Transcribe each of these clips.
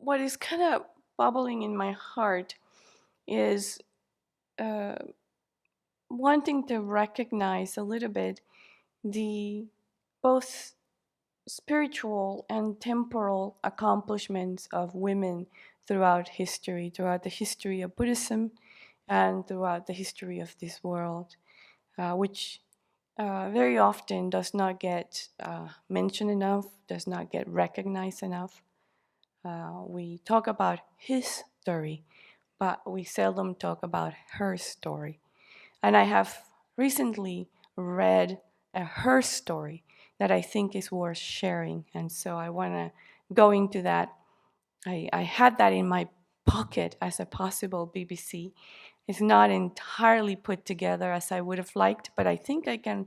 what is kind of bubbling in my heart is uh, wanting to recognize a little bit the both spiritual and temporal accomplishments of women throughout the history of Buddhism and throughout the history of this world, which very often does not get mentioned enough, does not get recognized enough. We talk about his story, but we seldom talk about her story. And I have recently read her story that I think is worth sharing. And so I want to go into that. I had that in my pocket as a possible BBC. It's not entirely put together as I would have liked, but I think I can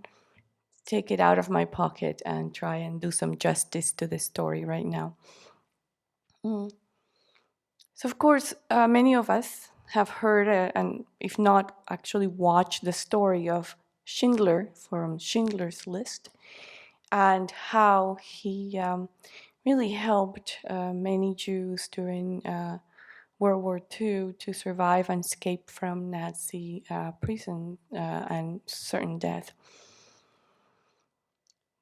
take it out of my pocket and try and do some justice to the story right now. Mm. So, of course, many of us have heard and, if not, actually watched the story of Schindler from Schindler's List and how he really helped many Jews during World War II to survive and escape from Nazi prison and certain death.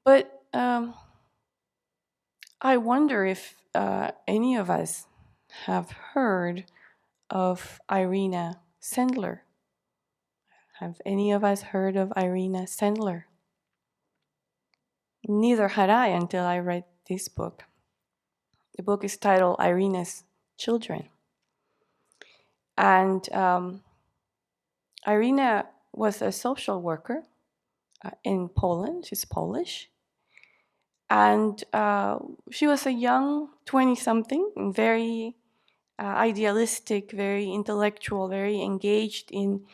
But I wonder if any of us have heard of Irena Sendler. Have any of us heard of Irena Sendler? Neither had I until I read this book. The book is titled Irena's Children. And Irena was a social worker in Poland. She's Polish. And she was a young 20-something, very idealistic, very intellectual, very engaged in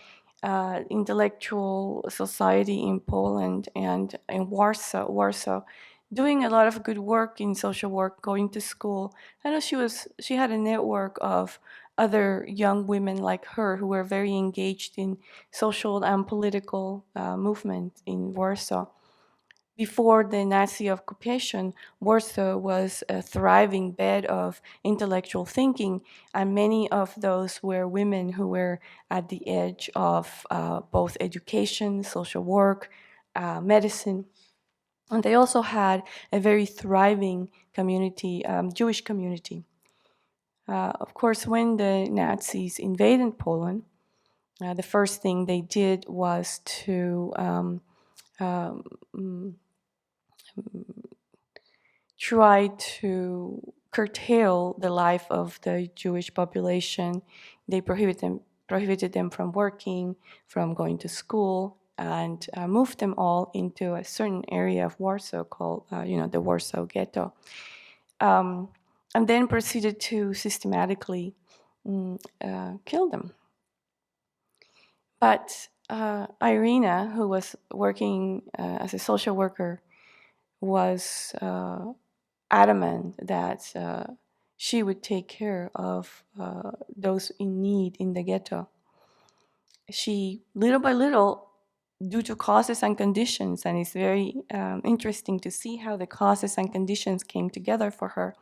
intellectual society in Poland and in Warsaw, doing a lot of good work in social work, going to school. I know she had a network of other young women like her who were very engaged in social and political movement in Warsaw. Before the Nazi occupation, Warsaw was a thriving bed of intellectual thinking, and many of those were women who were at the edge of both education, social work, medicine. And they also had a very thriving community, Jewish community. Of course, when the Nazis invaded Poland, the first thing they did was to um, try to curtail the life of the Jewish population. They prohibited them from working, from going to school, and moved them all into a certain area of Warsaw called, the Warsaw Ghetto, um, and then proceeded to systematically kill them. But Irena, who was working as a social worker, was adamant that she would take care of those in need in the ghetto. She, little by little, due to causes and conditions, and it's very interesting to see how the causes and conditions came together for her,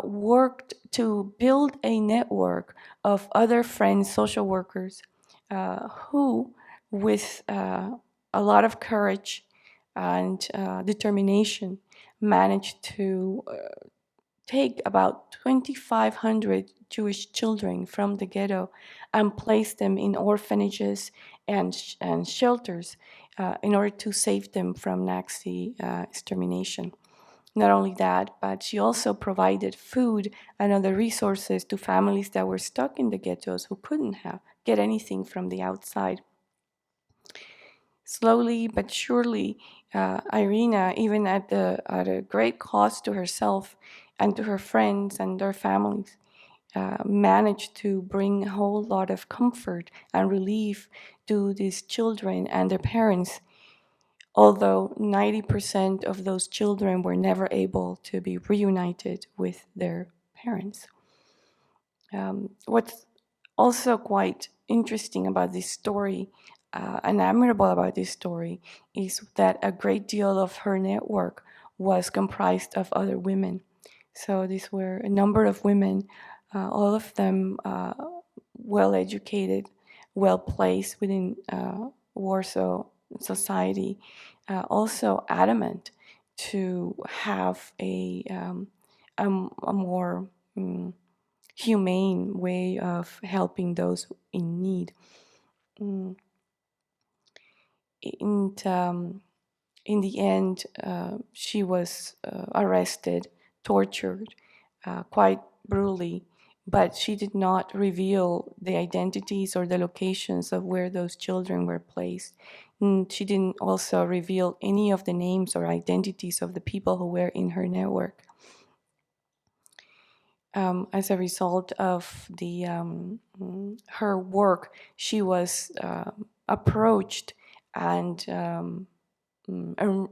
worked to build a network of other friends, social workers, who, with a lot of courage and determination, managed to take about 2,500 Jewish children from the ghetto and place them in orphanages and shelters in order to save them from Nazi extermination. Not only that, but she also provided food and other resources to families that were stuck in the ghettos who couldn't get anything from the outside. Slowly but surely, Irena, even at a great cost to herself and to her friends and their families, managed to bring a whole lot of comfort and relief to these children and their parents, although 90% of those children were never able to be reunited with their parents. What's also quite interesting about this story and admirable about this story is that a great deal of her network was comprised of other women. So these were a number of women, all of them well educated, well placed within Warsaw society, also adamant to have a more humane way of helping those in need. Mm. And in the end, she was arrested, tortured, quite brutally, but she did not reveal the identities or the locations of where those children were placed. And she didn't also reveal any of the names or identities of the people who were in her network. As a result of her work, she was approached and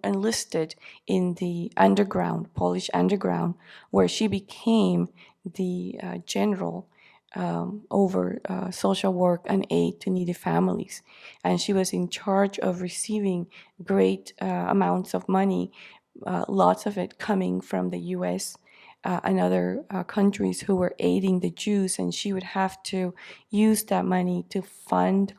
enlisted in the underground, Polish underground, where she became the general over social work and aid to needy families. And she was in charge of receiving great amounts of money, lots of it coming from the US and other countries who were aiding the Jews. And she would have to use that money to fund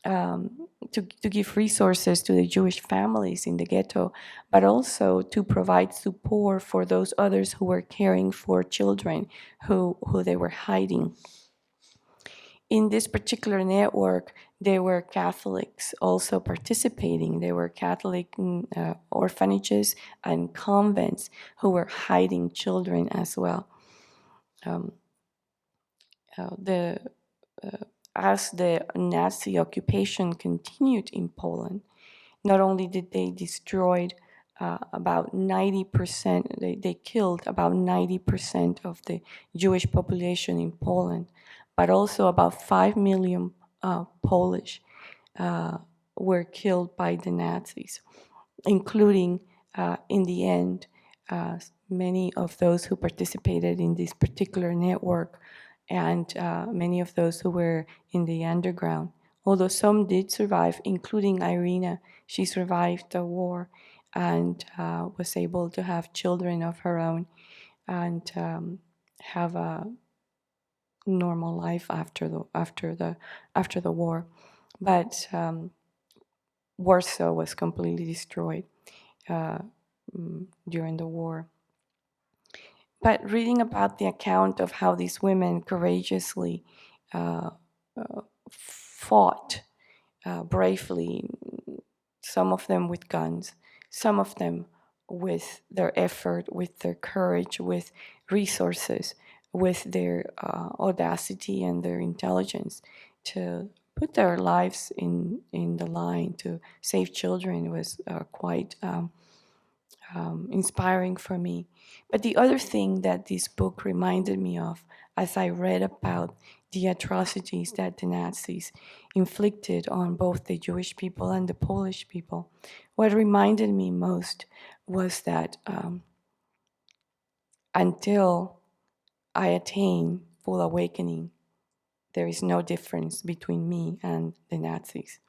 to give resources to the Jewish families in the ghetto, but also to provide support for those others who were caring for children who they were hiding. In this particular network, there were Catholics also participating. There were Catholic orphanages and convents who were hiding children as well. Um, the As the Nazi occupation continued in Poland, not only did they destroy about 90%, they killed about 90% of the Jewish population in Poland, but also about 5 million Polish were killed by the Nazis, including, in the end, many of those who participated in this particular network and many of those who were in the underground. Although some did survive, including Irena, she survived the war and was able to have children of her own and have a normal life after the war. But Warsaw was completely destroyed during the war. But reading about the account of how these women courageously fought bravely, some of them with guns, some of them with their effort, with their courage, with resources, with their audacity and their intelligence to put their lives in the line to save children was quite inspiring for me. But the other thing that this book reminded me of as I read about the atrocities that the Nazis inflicted on both the Jewish people and the Polish people, what reminded me most was that until I attain full awakening, there is no difference between me and the Nazis.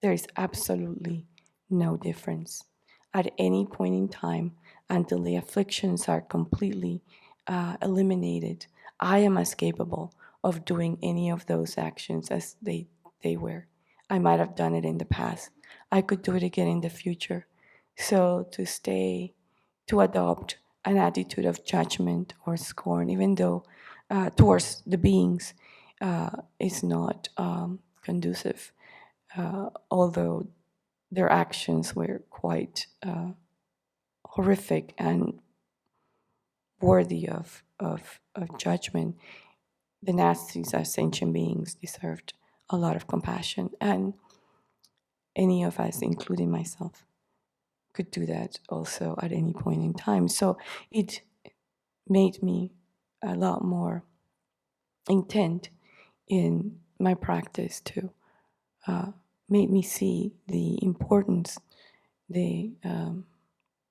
There is absolutely no difference. At any point in time, until the afflictions are completely eliminated, I am as capable of doing any of those actions as they were. I might have done it in the past. I could do it again in the future. So to adopt an attitude of judgment or scorn, even though towards the beings, is not conducive, although their actions were quite horrific and worthy of judgment. The Nazis, as sentient beings, deserved a lot of compassion, and any of us, including myself, could do that also at any point in time. So it made me a lot more intent in my practice to made me see the importance, the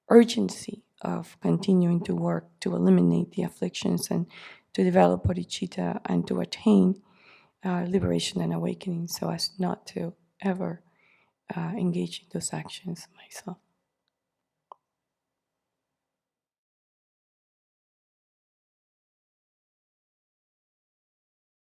urgency of continuing to work to eliminate the afflictions and to develop bodhicitta and to attain liberation and awakening so as not to ever engage in those actions myself.